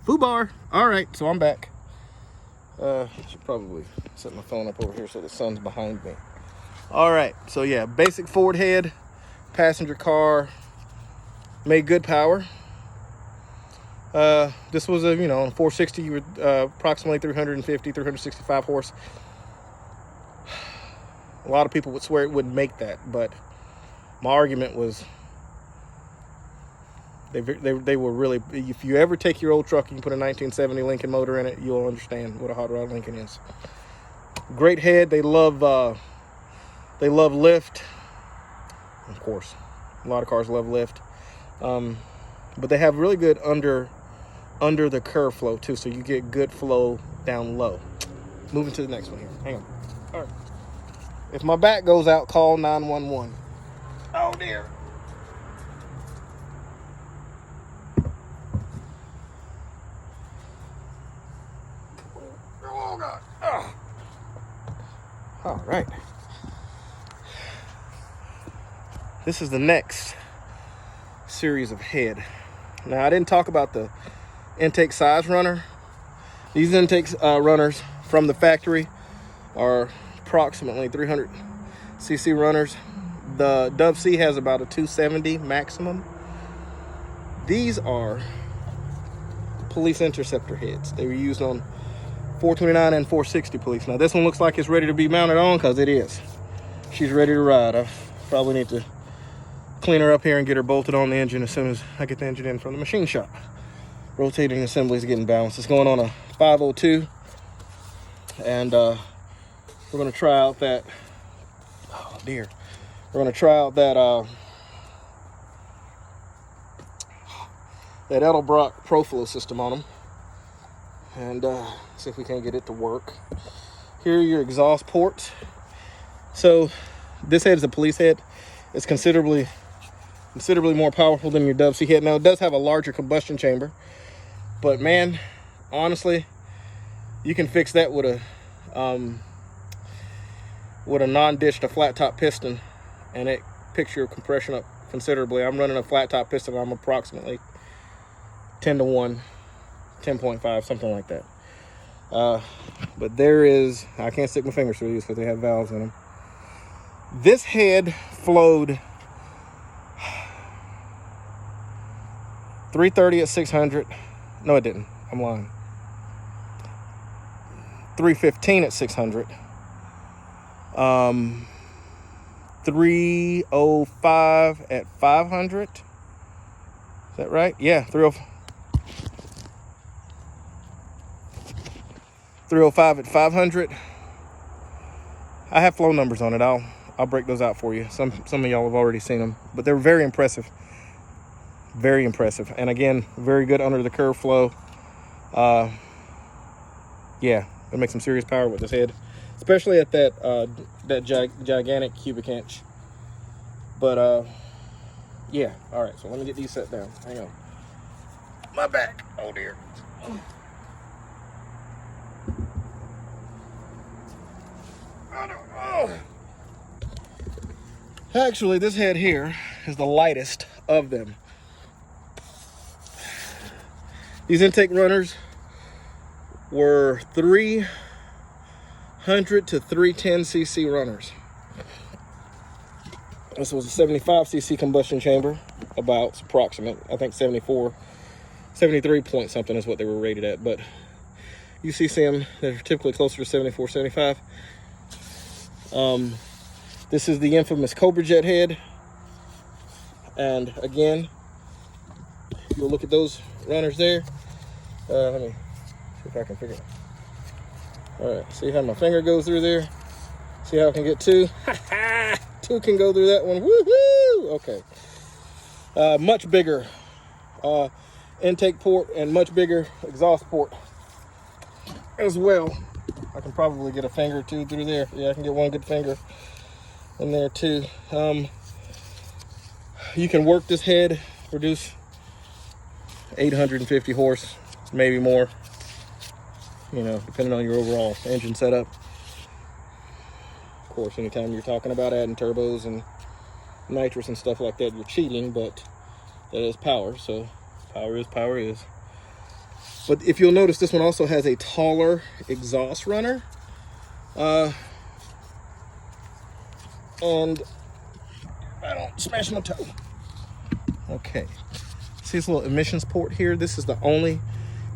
Foobar. All right, so I'm back. Should probably set my phone up over here so the sun's behind me. All right, so yeah, basic Ford head, passenger car, made good power. This was a 460 with approximately 365 horse. A lot of people would swear it wouldn't make that, but my argument was they were really, if you ever take your old truck and you put a 1970 Lincoln motor in it, you'll understand what a hot rod Lincoln is. Great head. They love lift. Of course, a lot of cars love lift. But they have really good under the curve flow too, so you get good flow down low. Moving to the next one here. Hang on. All right. If my back goes out, call 911. Oh dear. Oh God. Oh. All right. This is the next series of head. Now, I didn't talk about the intake size runner. These intake runners from the factory are approximately 300 cc runners. The Dove C has about a 270 maximum. These are police interceptor heads. They were used on 429 and 460 police. Now, this one looks like it's ready to be mounted on, because it is. She's ready to ride. I probably need to clean her up here and get her bolted on the engine as soon as I get the engine in from the machine shop. Rotating assembly is getting balanced. It's going on a 502, and we're going to try out that, oh dear, we're going to try out that that Edelbrock Proflow system on them, and see if we can get it to work. Here are your exhaust ports. So this head is a police head. It's considerably more powerful than your Dove C head. Now, it does have a larger combustion chamber, but man, honestly, you can fix that with a non-ditched, a flat top piston, and it picks your compression up considerably. I'm running a flat top piston. I'm approximately 10-to-1, 10.5, something like that. But there is, I can't stick my fingers through these because they have valves in them. This head flowed 330 at 600. No, it didn't. I'm lying. 315 at 600. 305 at 500. Is that right? Yeah, 305 at 500. I have flow numbers on it. I'll break those out for you. Some of y'all have already seen them, but they're very impressive. Very impressive. And again, very good under the curve flow. Yeah, it makes some serious power with this head, especially at that gigantic cubic inch. But yeah. All right, so let me get these set down. Hang on. My back. Oh dear. Oh. Actually, this head here is the lightest of them. These intake runners were 300 to 310 cc runners. This was a 75 cc combustion chamber, about approximate. I think 74, 73 point something is what they were rated at, but you see some that are typically closer to 74, 75. This is the infamous Cobra Jet head. And again, you'll look at those runners there. Let me see if I can figure it out. All right, see how my finger goes through there? See how I can get two? Two can go through that one. Woohoo! Okay. Much bigger intake port and much bigger exhaust port as well. I can probably get a finger or two through there. Yeah, I can get one good finger in there too. You can work this head, produce 850 horse, maybe more, depending on your overall engine setup. Of course, anytime you're talking about adding turbos and nitrous and stuff like that, you're cheating, but that is power, so power is power is. But if you'll notice, this one also has a taller exhaust runner. And I don't smash my toe. Okay. See this little emissions port here? This is the only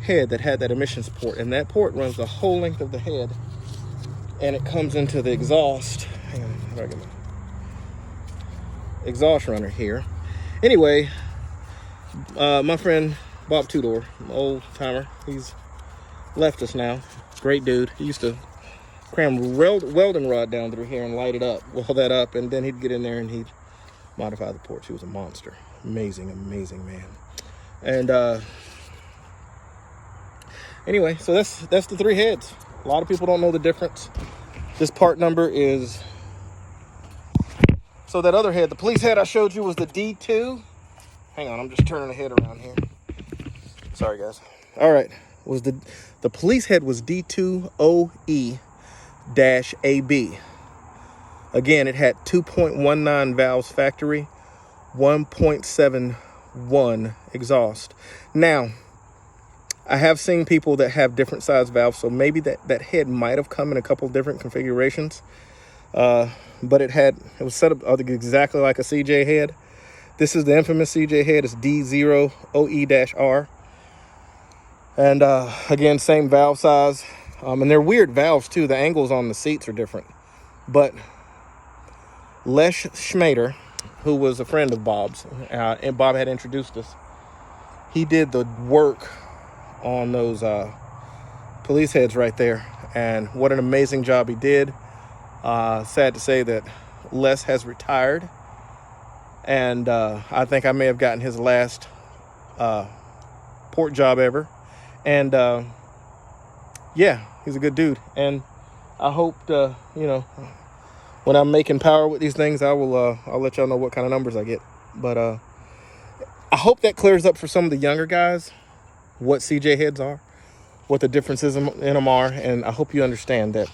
head that had that emissions port, and that port runs the whole length of the head, and it comes into the exhaust. Hang on, how do I get my exhaust runner here? Anyway, my friend Bob Tudor, old timer, he's left us now. Great dude. He used to cram welding rod down through here and light it up, weld that up, and then he'd get in there and he'd modify the ports. He was a monster. Amazing man. And anyway, so that's the three heads. A lot of people don't know the difference. This part number is, so that other head, the police head I showed you, was the D2. Hang on, I'm just turning the head around here. Sorry guys. All right, was the police head was D2OE-AB. Again, it had 2.19 valves factory, 1.71 exhaust. Now, I have seen people that have different size valves, so maybe that head might have come in a couple different configurations. But it was set up exactly like a CJ head. This is the infamous CJ head. It's D0OE-R. And again, same valve size. And they're weird valves too. The angles on the seats are different. But Les Schmader, who was a friend of Bob's, and Bob had introduced us, he did the work on those police heads right there. And what an amazing job he did. Sad to say that Les has retired. And I think I may have gotten his last port job ever. And yeah, he's a good dude. And I hope, when I'm making power with these things, I'll let y'all know what kind of numbers I get. But I hope that clears up for some of the younger guys what CJ heads are, what the differences in them are. And I hope you understand that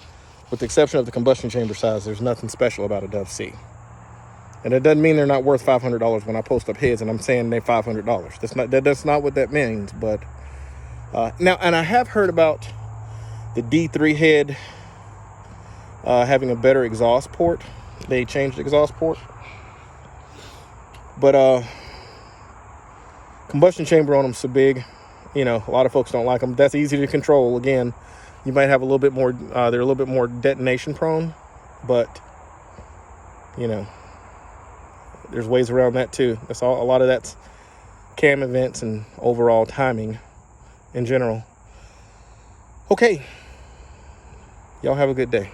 with the exception of the combustion chamber size, there's nothing special about a Dove C. And it doesn't mean they're not worth $500 when I post up heads and I'm saying they're $500. That's not what that means. But now, and I have heard about the D3 head having a better exhaust port. They changed the exhaust port. But combustion chamber on them so big, a lot of folks don't like them. That's easy to control. Again, you might have a little bit more, they're a little bit more detonation prone, but there's ways around that too. That's all. A lot of that's cam events and overall timing in general. Okay. Y'all have a good day.